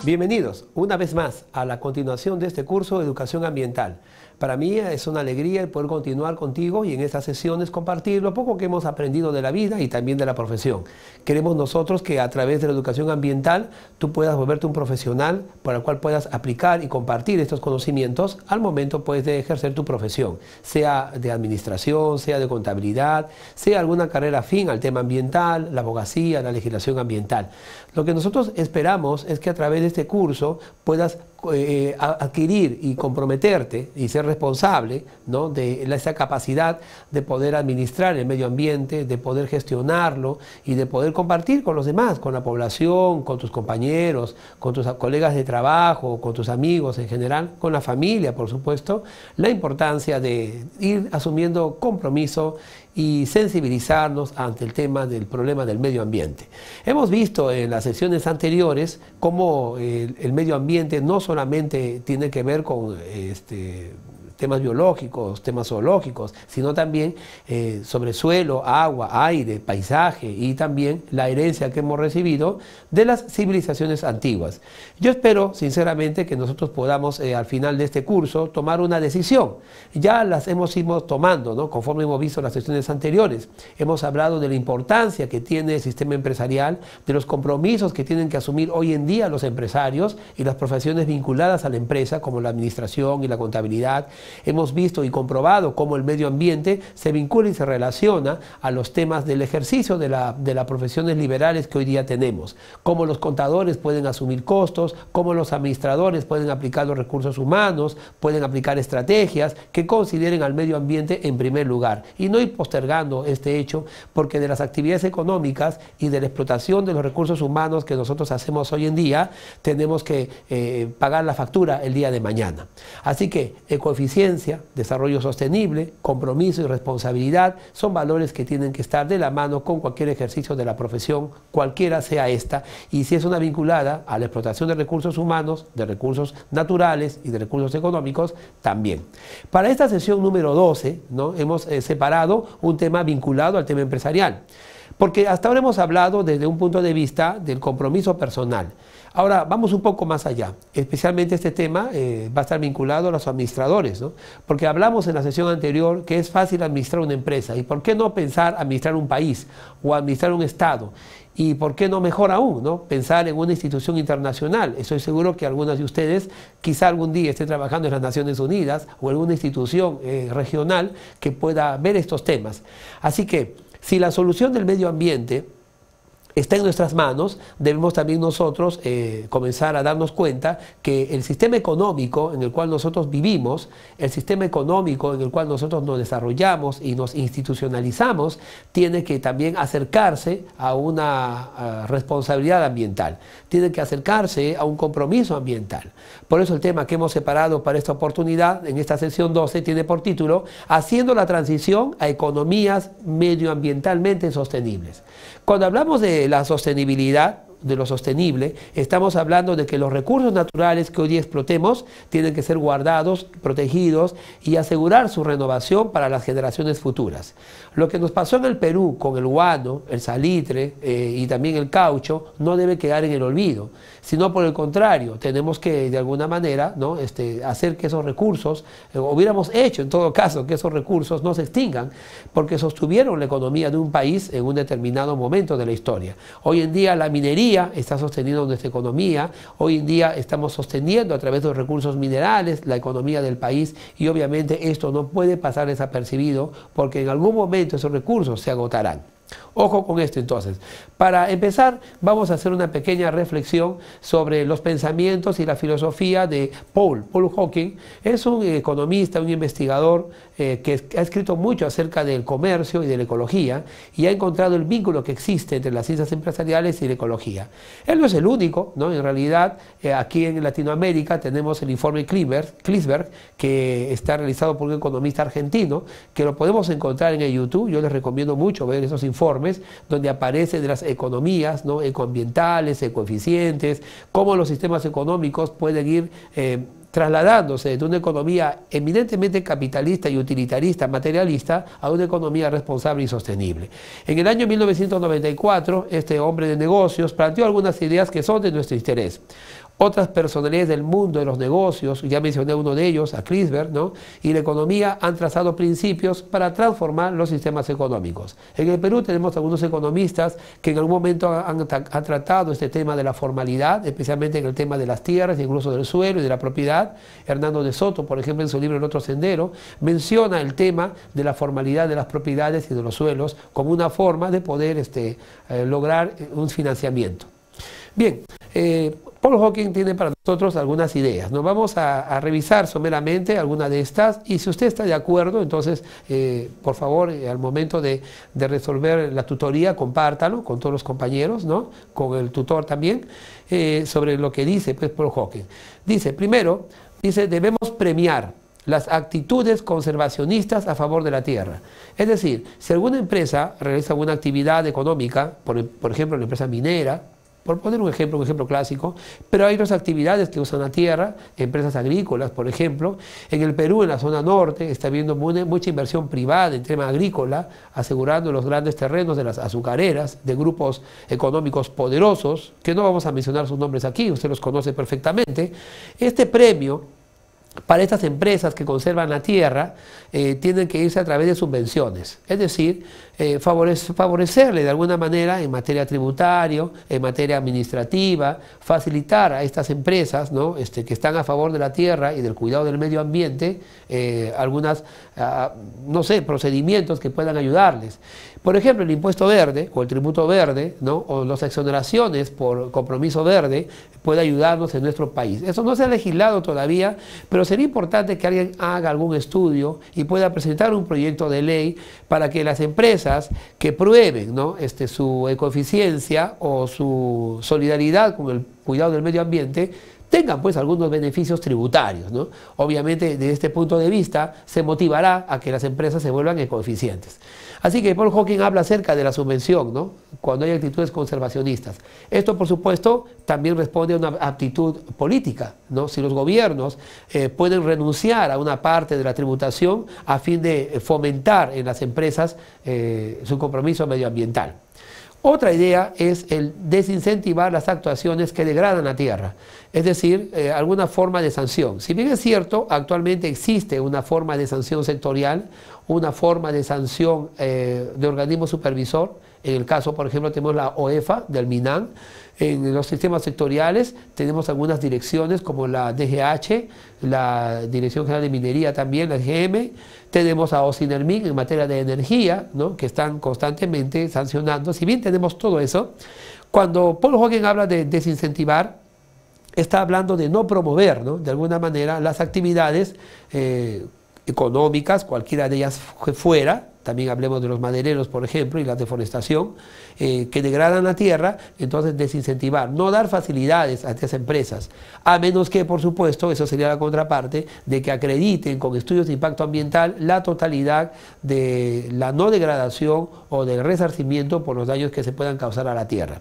Bienvenidos una vez más a la continuación de este curso de Educación Ambiental. Para mí es una alegría el poder continuar contigo y en estas sesiones compartir lo poco que hemos aprendido de la vida y también de la profesión. Queremos nosotros que a través de la educación ambiental tú puedas volverte un profesional para el cual puedas aplicar y compartir estos conocimientos al momento pues, de ejercer tu profesión, sea de administración, sea de contabilidad, sea alguna carrera afín al tema ambiental, la abogacía, la legislación ambiental. Lo que nosotros esperamos es que a través de este curso puedas adquirir y comprometerte y ser responsable, ¿no?, de esa capacidad de poder administrar el medio ambiente, de poder gestionarlo y de poder compartir con los demás, con la población, con tus compañeros, con tus colegas de trabajo, con tus amigos en general, con la familia, por supuesto, la importancia de ir asumiendo compromiso y sensibilizarnos ante el tema del problema del medio ambiente. Hemos visto en las sesiones anteriores cómo el medio ambiente no solamente tiene que ver con temas biológicos, temas zoológicos, sino también sobre suelo, agua, aire, paisaje y también la herencia que hemos recibido de las civilizaciones antiguas. Yo espero sinceramente que nosotros podamos al final de este curso tomar una decisión. Ya las hemos ido tomando, ¿no?, conforme hemos visto las sesiones anteriores. Hemos hablado de la importancia que tiene el sistema empresarial, de los compromisos que tienen que asumir hoy en día los empresarios y las profesiones vinculadas a la empresa como la administración y la contabilidad. Hemos visto y comprobado cómo el medio ambiente se vincula y se relaciona a los temas del ejercicio de las profesiones liberales que hoy día tenemos, cómo los contadores pueden asumir costos, cómo los administradores pueden aplicar los recursos humanos, pueden aplicar estrategias que consideren al medio ambiente en primer lugar y no ir postergando este hecho, porque de las actividades económicas y de la explotación de los recursos humanos que nosotros hacemos hoy en día tenemos que pagar la factura el día de mañana. Así que ecoeficiencia, desarrollo sostenible, compromiso y responsabilidad son valores que tienen que estar de la mano con cualquier ejercicio de la profesión, cualquiera sea esta, y si es una vinculada a la explotación de recursos humanos, de recursos naturales y de recursos económicos, también. Para esta sesión número 12, ¿no?, hemos separado un tema vinculado al tema empresarial, porque hasta ahora hemos hablado desde un punto de vista del compromiso personal. Ahora vamos un poco más allá, especialmente este tema va a estar vinculado a los administradores, ¿no?, porque hablamos en la sesión anterior que es fácil administrar una empresa, y por qué no pensar administrar un país o administrar un estado, y por qué no mejor aún, ¿no?, pensar en una institución internacional. Estoy seguro que algunos de ustedes quizá algún día estén trabajando en las Naciones Unidas o en una institución regional que pueda ver estos temas. Así que si la solución del medio ambiente está en nuestras manos, debemos también nosotros comenzar a darnos cuenta que el sistema económico en el cual nosotros vivimos, el sistema económico en el cual nosotros nos desarrollamos y nos institucionalizamos, tiene que también acercarse a una responsabilidad ambiental, tiene que acercarse a un compromiso ambiental. Por eso el tema que hemos separado para esta oportunidad, en esta sesión 12, tiene por título Haciendo la transición a economías medioambientalmente sostenibles. Cuando hablamos de la sostenibilidad, de lo sostenible, estamos hablando de que los recursos naturales que hoy día explotemos tienen que ser guardados, protegidos y asegurar su renovación para las generaciones futuras. Lo que nos pasó en el Perú con el guano, el salitre y también el caucho no debe quedar en el olvido, sino por el contrario, tenemos que de alguna manera, ¿no?, hacer que esos recursos, hubiéramos hecho en todo caso que esos recursos no se extingan, porque sostuvieron la economía de un país en un determinado momento de la historia. Hoy en día la minería está sosteniendo nuestra economía, hoy en día estamos sosteniendo a través de los recursos minerales la economía del país, y obviamente esto no puede pasar desapercibido porque en algún momento esos recursos se agotarán. Ojo con esto entonces. Para empezar vamos a hacer una pequeña reflexión sobre los pensamientos y la filosofía de Paul Hawking. Es un economista, un investigador que ha escrito mucho acerca del comercio y de la ecología, y ha encontrado el vínculo que existe entre las ciencias empresariales y la ecología. Él no es el único, ¿no? En realidad aquí en Latinoamérica tenemos el informe Klinsberg, que está realizado por un economista argentino, que lo podemos encontrar en el YouTube. Yo les recomiendo mucho ver esos informes donde aparecen de las economías, ¿no?, ecoambientales, ecoeficientes, cómo los sistemas económicos pueden ir trasladándose de una economía eminentemente capitalista y utilitarista, materialista, a una economía responsable y sostenible. En el año 1994, este hombre de negocios planteó algunas ideas que son de nuestro interés. Otras personalidades del mundo de los negocios, ya mencioné uno de ellos, a Crisberg, ¿no? Y la economía han trazado principios para transformar los sistemas económicos. En el Perú tenemos algunos economistas que en algún momento han tratado este tema de la formalidad, especialmente en el tema de las tierras, incluso del suelo y de la propiedad. Hernando de Soto, por ejemplo, en su libro El otro sendero, menciona el tema de la formalidad de las propiedades y de los suelos como una forma de poder lograr un financiamiento. Bien, Paul Hawking tiene para nosotros algunas ideas. Nos vamos a revisar someramente algunas de estas y si usted está de acuerdo, entonces, por favor, al momento de resolver la tutoría, compártalo con todos los compañeros, ¿no? Con el tutor también, sobre lo que dice pues, Paul Hawking. Dice, primero, debemos premiar las actitudes conservacionistas a favor de la tierra. Es decir, si alguna empresa realiza alguna actividad económica, por ejemplo, la empresa minera, por poner un ejemplo clásico, pero hay otras actividades que usan la tierra, empresas agrícolas, por ejemplo. En el Perú, en la zona norte, está habiendo mucha inversión privada en tema agrícola, asegurando los grandes terrenos de las azucareras, de grupos económicos poderosos, que no vamos a mencionar sus nombres aquí, usted los conoce perfectamente. Este premio para estas empresas que conservan la tierra, tienen que irse a través de subvenciones, es decir, favorecerle de alguna manera en materia tributaria, en materia administrativa, facilitar a estas empresas, ¿no? Que están a favor de la tierra y del cuidado del medio ambiente, no sé, procedimientos que puedan ayudarles. Por ejemplo, el impuesto verde o el tributo verde, ¿no? O las exoneraciones por compromiso verde puede ayudarnos en nuestro país. Eso no se ha legislado todavía, pero sería importante que alguien haga algún estudio y pueda presentar un proyecto de ley para que las empresas que prueben, ¿no? Su ecoeficiencia o su solidaridad con el cuidado del medio ambiente tengan pues algunos beneficios tributarios, ¿no? Obviamente, desde este punto de vista, se motivará a que las empresas se vuelvan ecoeficientes. Así que Paul Hawking habla acerca de la subvención, ¿no? Cuando hay actitudes conservacionistas. Esto, por supuesto, también responde a una actitud política, ¿no? Si los gobiernos pueden renunciar a una parte de la tributación a fin de fomentar en las empresas su compromiso medioambiental. Otra idea es el desincentivar las actuaciones que degradan la tierra, es decir, alguna forma de sanción. Si bien es cierto, actualmente existe una forma de sanción sectorial, una forma de sanción de organismo supervisor. En el caso, por ejemplo, tenemos la OEFA del MINAN. En los sistemas sectoriales tenemos algunas direcciones como la DGH, la Dirección General de Minería también, la DGM. Tenemos a OSINERMIN en materia de energía, ¿no? Que están constantemente sancionando. Si bien tenemos todo eso, cuando Paul Hawking habla de desincentivar, está hablando de no promover, ¿no? De alguna manera las actividades económicas, cualquiera de ellas fuera. También hablemos de los madereros, por ejemplo, y la deforestación, que degradan la tierra. Entonces desincentivar, no dar facilidades a estas empresas, a menos que, por supuesto, eso sería la contraparte, de que acrediten con estudios de impacto ambiental la totalidad de la no degradación o del resarcimiento por los daños que se puedan causar a la tierra.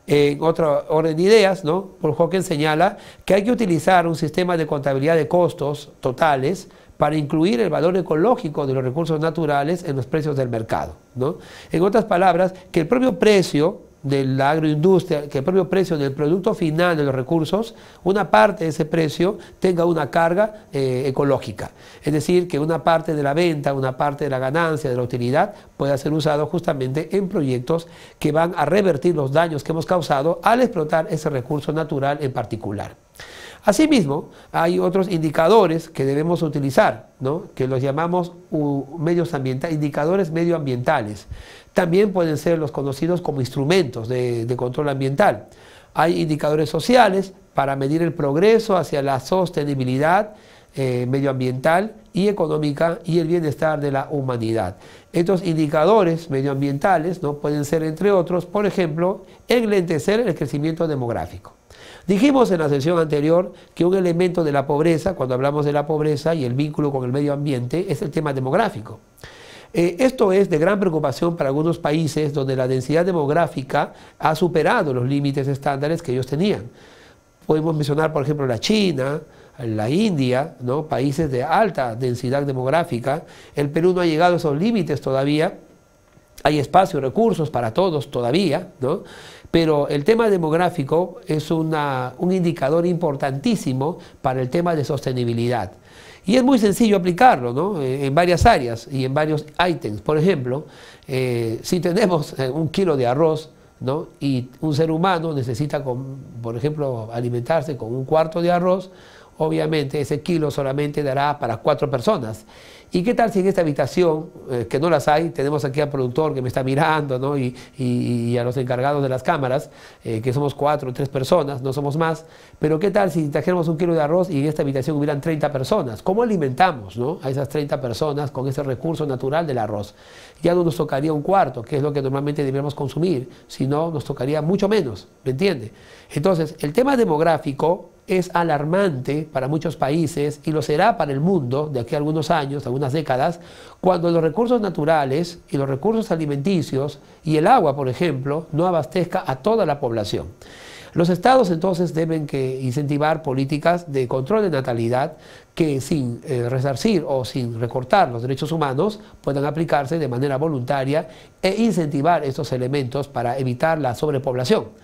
En otro orden de ideas, ¿no? Paul Hawking señala que hay que utilizar un sistema de contabilidad de costos totales para incluir el valor ecológico de los recursos naturales en los precios del mercado, ¿no? En otras palabras, que el propio precio de la agroindustria, que el propio precio del producto final de los recursos, una parte de ese precio tenga una carga ecológica. Es decir, que una parte de la venta, una parte de la ganancia, de la utilidad, pueda ser usado justamente en proyectos que van a revertir los daños que hemos causado al explotar ese recurso natural en particular. Asimismo, hay otros indicadores que debemos utilizar, ¿no? Que los llamamos indicadores medioambientales. También pueden ser los conocidos como instrumentos de control ambiental. Hay indicadores sociales para medir el progreso hacia la sostenibilidad medioambiental y económica y el bienestar de la humanidad. Estos indicadores medioambientales, ¿no? Pueden ser, entre otros, por ejemplo, enlentecer el crecimiento demográfico. Dijimos en la sesión anterior que un elemento de la pobreza, cuando hablamos de la pobreza y el vínculo con el medio ambiente, es el tema demográfico. Esto es de gran preocupación para algunos países donde la densidad demográfica ha superado los límites estándares que ellos tenían. Podemos mencionar, por ejemplo, la China, la India, ¿no? Países de alta densidad demográfica. El Perú no ha llegado a esos límites todavía. Hay espacio y recursos para todos todavía, ¿no? Pero el tema demográfico es un indicador importantísimo para el tema de sostenibilidad. Y es muy sencillo aplicarlo, ¿no? En varias áreas y en varios ítems. Por ejemplo, si tenemos 1 kilo de arroz, ¿no? Y un ser humano necesita, por ejemplo, alimentarse con 1/4 de arroz, obviamente ese kilo solamente dará para 4 personas. ¿Y qué tal si en esta habitación, que no las hay, tenemos aquí al productor que me está mirando, ¿no? y a los encargados de las cámaras, que somos 4 o 3 personas, no somos más, pero qué tal si trajéramos 1 kilo de arroz y en esta habitación hubieran 30 personas? ¿Cómo alimentamos, ¿no? a esas 30 personas con ese recurso natural del arroz? Ya no nos tocaría 1/4, que es lo que normalmente deberíamos consumir, sino nos tocaría mucho menos, ¿me entiende? Entonces, el tema demográfico es alarmante para muchos países y lo será para el mundo de aquí a algunos años, algunas décadas, cuando los recursos naturales y los recursos alimenticios y el agua, por ejemplo, no abastezca a toda la población. Los estados entonces deben incentivar políticas de control de natalidad que sin resarcir o sin recortar los derechos humanos puedan aplicarse de manera voluntaria e incentivar estos elementos para evitar la sobrepoblación.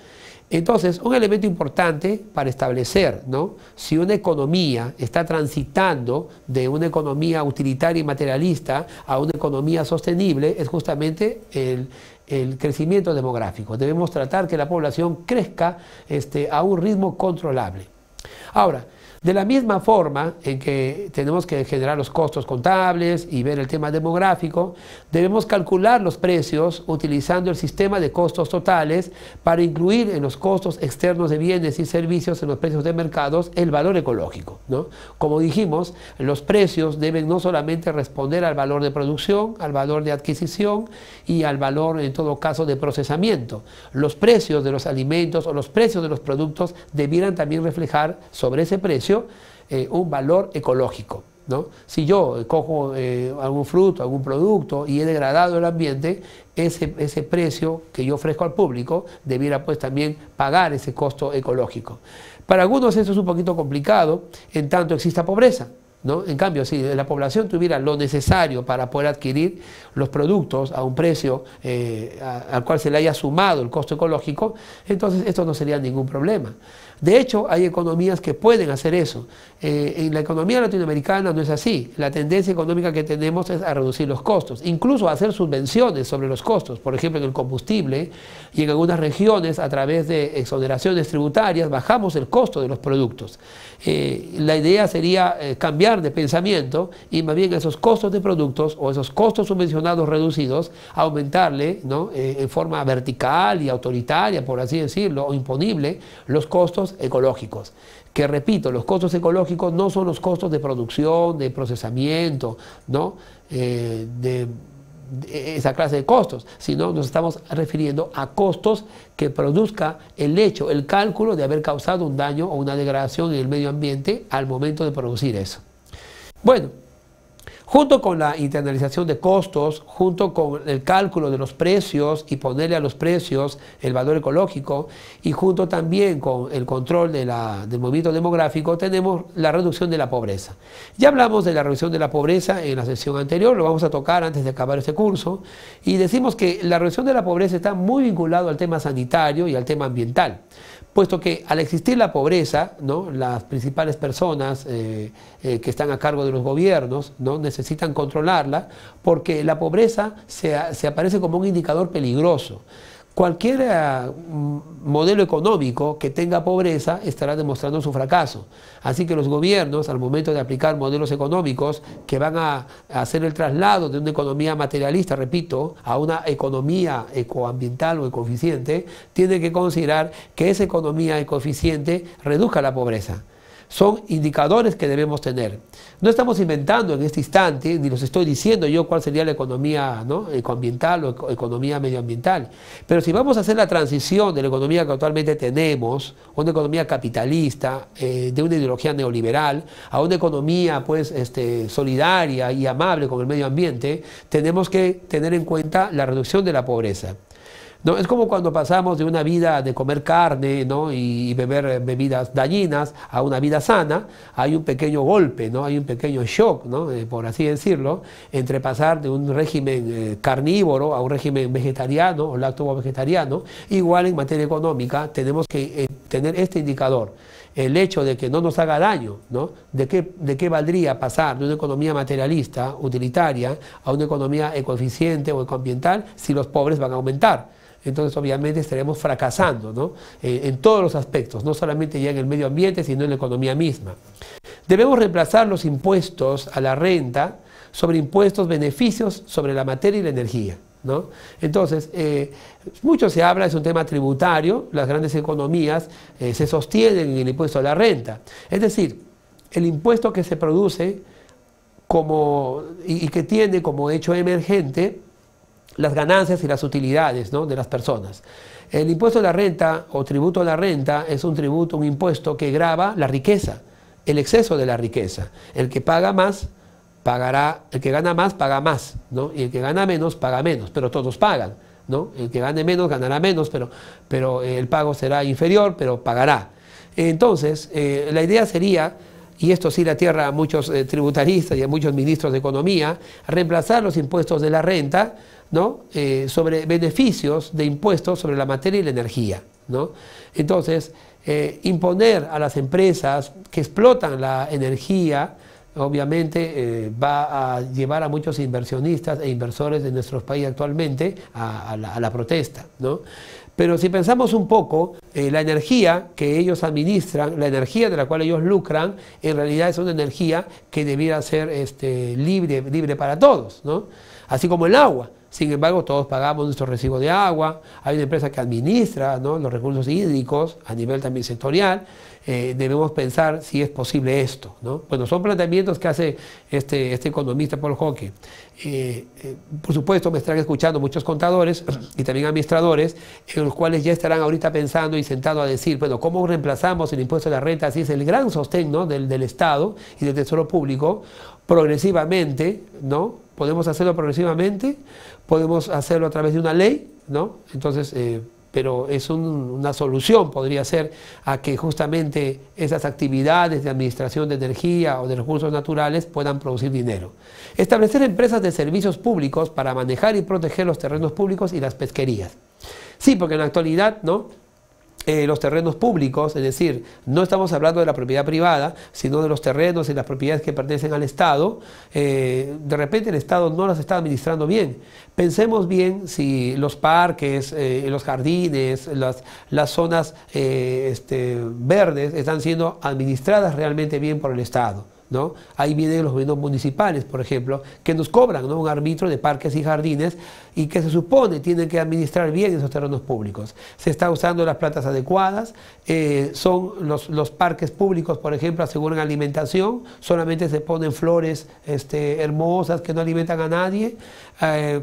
Entonces, un elemento importante para establecer, ¿no?, si una economía está transitando de una economía utilitaria y materialista a una economía sostenible es justamente el crecimiento demográfico. Debemos tratar que la población crezca a un ritmo controlable. Ahora, de la misma forma en que tenemos que generar los costos contables y ver el tema demográfico, debemos calcular los precios utilizando el sistema de costos totales para incluir en los costos externos de bienes y servicios en los precios de mercados el valor ecológico, ¿no? Como dijimos, los precios deben no solamente responder al valor de producción, al valor de adquisición y al valor, en todo caso, de procesamiento. Los precios de los alimentos o los precios de los productos debieran también reflejar sobre ese precio un valor ecológico, ¿no? Si yo cojo algún fruto, algún producto y he degradado el ambiente, ese precio que yo ofrezco al público debiera pues también pagar ese costo ecológico. Para algunos eso es un poquito complicado en tanto exista pobreza, ¿no? En cambio, si la población tuviera lo necesario para poder adquirir los productos a un precio al cual se le haya sumado el costo ecológico, entonces esto no sería ningún problema. De hecho, hay economías que pueden hacer eso. En la economía latinoamericana no es así. La tendencia económica que tenemos es a reducir los costos, incluso a hacer subvenciones sobre los costos. Por ejemplo, en el combustible y en algunas regiones, a través de exoneraciones tributarias, bajamos el costo de los productos. La idea sería cambiar de pensamiento y más bien esos costos de productos o esos costos subvencionados reducidos, aumentarle, ¿no?, en forma vertical y autoritaria, por así decirlo, o imponible, los costos ecológicos. Que repito, los costos ecológicos no son los costos de producción, de procesamiento, ¿no?, de esa clase de costos, sino nos estamos refiriendo a costos que produzca el hecho, el cálculo de haber causado un daño o una degradación en el medio ambiente al momento de producir eso. Bueno, junto con la internalización de costos, junto con el cálculo de los precios y ponerle a los precios el valor ecológico, y junto también con el control del movimiento demográfico, tenemos la reducción de la pobreza. Ya hablamos de la reducción de la pobreza en la sesión anterior, lo vamos a tocar antes de acabar este curso, y decimos que la reducción de la pobreza está muy vinculado al tema sanitario y al tema ambiental, puesto que al existir la pobreza, ¿no?, las principales personas que están a cargo de los gobiernos, ¿no?, necesitan controlarla, porque la pobreza se aparece como un indicador peligroso. Cualquier modelo económico que tenga pobreza estará demostrando su fracaso. Así que los gobiernos, al momento de aplicar modelos económicos que van a hacer el traslado de una economía materialista, repito, a una economía ecoambiental o ecoeficiente, tienen que considerar que esa economía ecoeficiente reduzca la pobreza. Son indicadores que debemos tener. No estamos inventando en este instante, ni los estoy diciendo yo cuál sería la economía, ¿no?, ecoambiental o economía medioambiental. Pero si vamos a hacer la transición de la economía que actualmente tenemos, una economía capitalista, de una ideología neoliberal, a una economía pues, solidaria y amable con el medio ambiente, tenemos que tener en cuenta la reducción de la pobreza. ¿no? Es como cuando pasamos de una vida de comer carne, ¿no? y beber bebidas dañinas a una vida sana. Hay un pequeño golpe, ¿no? Hay un pequeño shock, ¿no? Por así decirlo, entre pasar de un régimen carnívoro a un régimen vegetariano o lacto-vegetariano. Igual en materia económica tenemos que tener este indicador. El hecho de que no nos haga daño, ¿no? ¿De qué valdría pasar de una economía materialista, utilitaria, a una economía ecoeficiente o ecoambiental si los pobres van a aumentar? Entonces obviamente estaremos fracasando, ¿no? En todos los aspectos, no solamente ya en el medio ambiente, sino en la economía misma. Debemos reemplazar los impuestos a la renta sobre impuestos beneficios sobre la materia y la energía, ¿no? Entonces, mucho se habla, es un tema tributario, las grandes economías se sostienen en el impuesto a la renta. Es decir, el impuesto que se produce y que tiene como hecho emergente las ganancias y las utilidades, ¿no? de las personas. El impuesto a la renta o tributo a la renta es un tributo, un impuesto que grava la riqueza, el exceso de la riqueza. El que paga más pagará, el que gana más paga más, ¿no? Y el que gana menos paga menos, pero todos pagan, ¿no? El que gane menos ganará menos, pero el pago será inferior, pero pagará. Entonces, la idea sería, y esto sí la tierra a muchos tributaristas y a muchos ministros de Economía, reemplazar los impuestos de la renta, ¿no? Sobre beneficios de impuestos sobre la materia y la energía, ¿no? Entonces, imponer a las empresas que explotan la energía, obviamente va a llevar a muchos inversionistas e inversores de nuestros países actualmente a la protesta, ¿no? Pero si pensamos un poco, la energía que ellos administran, la energía de la cual ellos lucran, en realidad es una energía que debiera ser libre para todos, ¿no? Así como el agua. Sin embargo, todos pagamos nuestro recibo de agua, hay una empresa que administra, ¿no? los recursos hídricos a nivel también sectorial. Debemos pensar si es posible esto, ¿no? Bueno, son planteamientos que hace este economista Paul Hockey. Por supuesto, me estarán escuchando muchos contadores y también administradores, en los cuales ya estarán ahorita pensando y sentados a decir, bueno, ¿cómo reemplazamos el impuesto de la renta? Así es el gran sostén, ¿no? del Estado y del Tesoro Público, progresivamente, ¿no? Podemos hacerlo progresivamente, podemos hacerlo a través de una ley, ¿no? Entonces, pero es una solución, podría ser, a que justamente esas actividades de administración de energía o de recursos naturales puedan producir dinero. Establecer empresas de servicios públicos para manejar y proteger los terrenos públicos y las pesquerías. Sí, porque en la actualidad, ¿no? Los terrenos públicos, es decir, no estamos hablando de la propiedad privada, sino de los terrenos y las propiedades que pertenecen al Estado. De repente el Estado no las está administrando bien. Pensemos bien si los parques, los jardines, las zonas verdes están siendo administradas realmente bien por el Estado, ¿no? Ahí vienen los gobiernos municipales, por ejemplo, que nos cobran, ¿no? un árbitro de parques y jardines y que se supone tienen que administrar bien esos terrenos públicos. Se está usando las plantas adecuadas, son los parques públicos, por ejemplo, aseguran alimentación, solamente se ponen flores hermosas que no alimentan a nadie.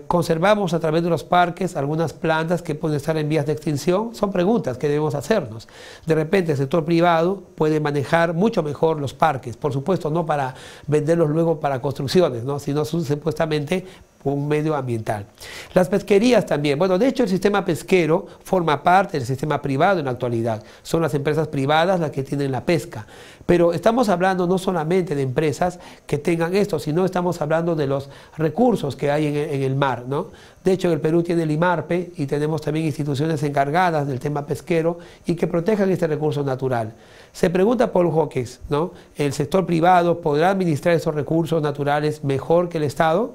Conservamos a través de los parques algunas plantas que pueden estar en vías de extinción. Son preguntas que debemos hacernos. De repente el sector privado puede manejar mucho mejor los parques, por supuesto no para venderlos luego para construcciones, ¿no? sino supuestamente un medio ambiental. Las pesquerías también. Bueno, de hecho el sistema pesquero forma parte del sistema privado en la actualidad. Son las empresas privadas las que tienen la pesca. Pero estamos hablando no solamente de empresas que tengan esto, sino estamos hablando de los recursos que hay en el mar, ¿no? De hecho, el Perú tiene el IMARPE y tenemos también instituciones encargadas del tema pesquero y que protejan este recurso natural. Se pregunta Paul Hockey, ¿no? ¿El sector privado podrá administrar esos recursos naturales mejor que el Estado?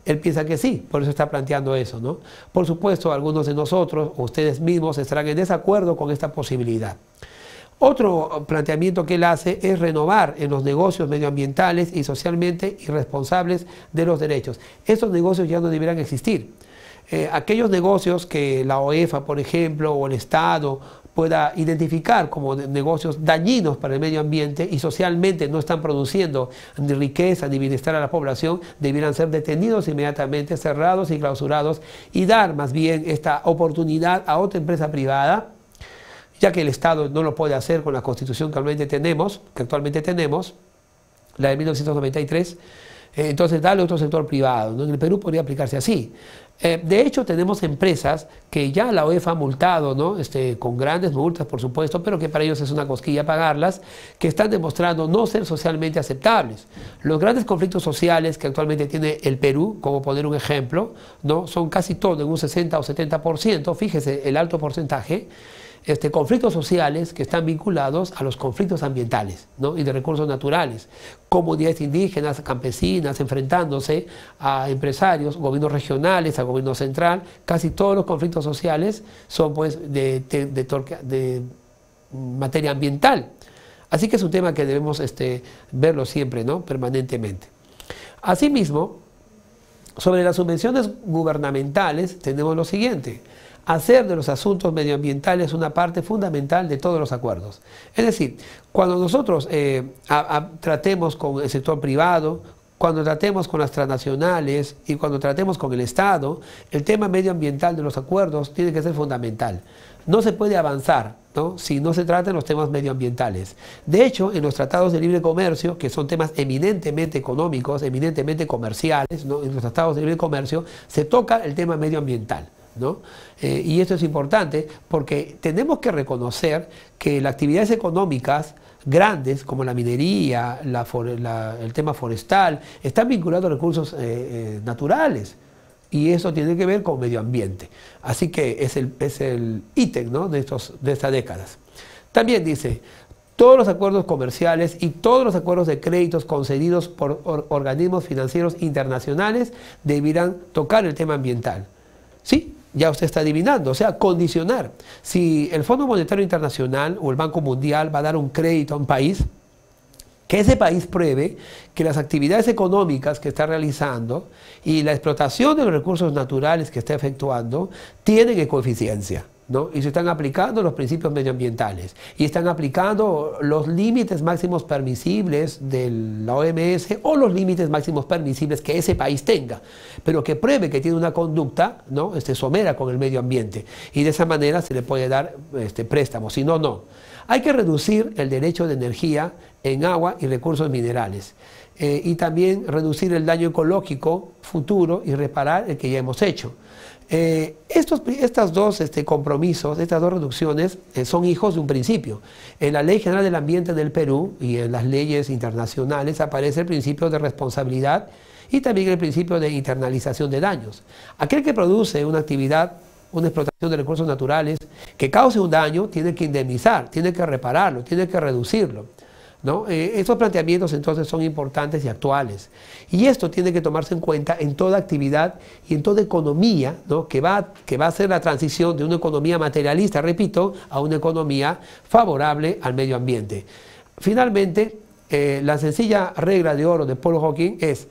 Él piensa que sí, por eso está planteando eso, ¿no? Por supuesto, algunos de nosotros, o ustedes mismos, estarán en desacuerdo con esta posibilidad. Otro planteamiento que él hace es renovar en los negocios medioambientales y socialmente irresponsables de los derechos. Estos negocios ya no deberán existir. Aquellos negocios que la OEFA, por ejemplo, o el Estado pueda identificar como negocios dañinos para el medio ambiente y socialmente no están produciendo ni riqueza ni bienestar a la población, debieran ser detenidos inmediatamente, cerrados y clausurados y dar más bien esta oportunidad a otra empresa privada, ya que el Estado no lo puede hacer con la Constitución que actualmente tenemos, la de 1993, Entonces, dale a otro sector privado, ¿no? En el Perú podría aplicarse así. De hecho, tenemos empresas que ya la UEFA ha multado, ¿no? Con grandes multas, por supuesto, pero que para ellos es una cosquilla pagarlas, que están demostrando no ser socialmente aceptables. Los grandes conflictos sociales que actualmente tiene el Perú, como poner un ejemplo, ¿no? Son casi todo en un 60 o 70%, fíjese el alto porcentaje, conflictos sociales que están vinculados a los conflictos ambientales, ¿no? Y de recursos naturales, comunidades indígenas, campesinas, enfrentándose a empresarios, gobiernos regionales, al gobierno central. Casi todos los conflictos sociales son pues de materia ambiental. Así que es un tema que debemos verlo siempre, ¿no? Permanentemente. Asimismo, sobre las subvenciones gubernamentales tenemos lo siguiente: hacer de los asuntos medioambientales una parte fundamental de todos los acuerdos. Es decir, cuando nosotros tratemos con el sector privado, cuando tratemos con las transnacionales y cuando tratemos con el Estado, el tema medioambiental de los acuerdos tiene que ser fundamental. No se puede avanzar, ¿no?, si no se tratan los temas medioambientales. De hecho, en los tratados de libre comercio, que son temas eminentemente económicos, eminentemente comerciales, ¿no?, en los tratados de libre comercio se toca el tema medioambiental, ¿no? Y esto es importante porque tenemos que reconocer que las actividades económicas grandes como la minería, el tema forestal, están vinculados a recursos naturales, y eso tiene que ver con medio ambiente. Así que es el ítem, ¿no?, de estas décadas. También dice: todos los acuerdos comerciales y todos los acuerdos de créditos concedidos por organismos financieros internacionales deberán tocar el tema ambiental. Sí, ya usted está adivinando, o sea, condicionar. Si el Fondo Monetario Internacional o el Banco Mundial va a dar un crédito a un país, que ese país pruebe que las actividades económicas que está realizando y la explotación de los recursos naturales que está efectuando tienen ecoeficiencia, ¿no? Y se están aplicando los principios medioambientales y están aplicando los límites máximos permisibles de la OMS o los límites máximos permisibles que ese país tenga, pero que pruebe que tiene una conducta, ¿no?, somera con el medio ambiente, y de esa manera se le puede dar préstamos. Si no, no. Hay que reducir el derecho de energía en agua y recursos minerales, y también reducir el daño ecológico futuro y reparar el que ya hemos hecho. Estos dos compromisos, estas dos reducciones son hijos de un principio. En la Ley General del Ambiente del Perú y en las leyes internacionales aparece el principio de responsabilidad y también el principio de internalización de daños. Aquel que produce una actividad, una explotación de recursos naturales que cause un daño, tiene que indemnizar, tiene que repararlo, tiene que reducirlo, ¿no? Estos planteamientos entonces son importantes y actuales, y esto tiene que tomarse en cuenta en toda actividad y en toda economía, ¿no?, que va a hacer la transición de una economía materialista, repito, a una economía favorable al medio ambiente. Finalmente, la sencilla regla de oro de Paul Hawking es: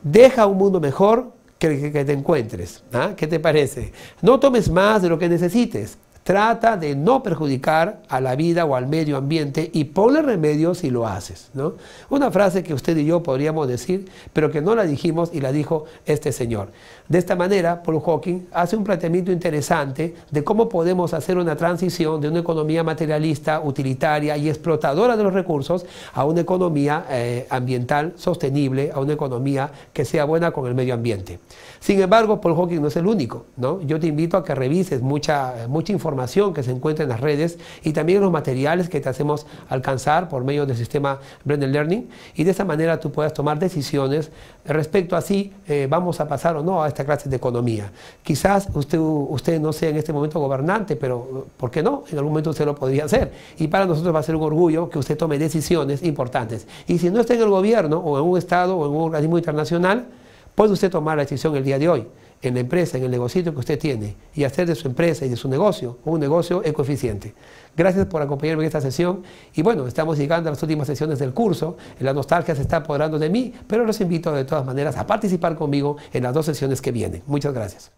deja un mundo mejor que te encuentres. ¿Ah? ¿Qué te parece? No tomes más de lo que necesites. Trata de no perjudicar a la vida o al medio ambiente y ponle remedio si lo haces, ¿no? Una frase que usted y yo podríamos decir, pero que no la dijimos y la dijo este señor. De esta manera, Paul Hawking hace un planteamiento interesante de cómo podemos hacer una transición de una economía materialista, utilitaria y explotadora de los recursos a una economía ambiental sostenible, a una economía que sea buena con el medio ambiente. Sin embargo, Paul Hawking no es el único, ¿no? Yo te invito a que revises mucha información que se encuentra en las redes y también en los materiales que te hacemos alcanzar por medio del sistema Blended Learning, y de esa manera tú puedas tomar decisiones respecto a si vamos a pasar o no a esta clase de economía. Quizás usted no sea en este momento gobernante, pero ¿por qué no? En algún momento usted lo podría hacer, y para nosotros va a ser un orgullo que usted tome decisiones importantes. Y si no está en el gobierno o en un estado o en un organismo internacional, puede usted tomar la decisión el día de hoy, en la empresa, en el negocio que usted tiene, y hacer de su empresa y de su negocio un negocio ecoeficiente. Gracias por acompañarme en esta sesión, y bueno, estamos llegando a las últimas sesiones del curso. La nostalgia se está apoderando de mí, pero los invito de todas maneras a participar conmigo en las 2 sesiones que vienen. Muchas gracias.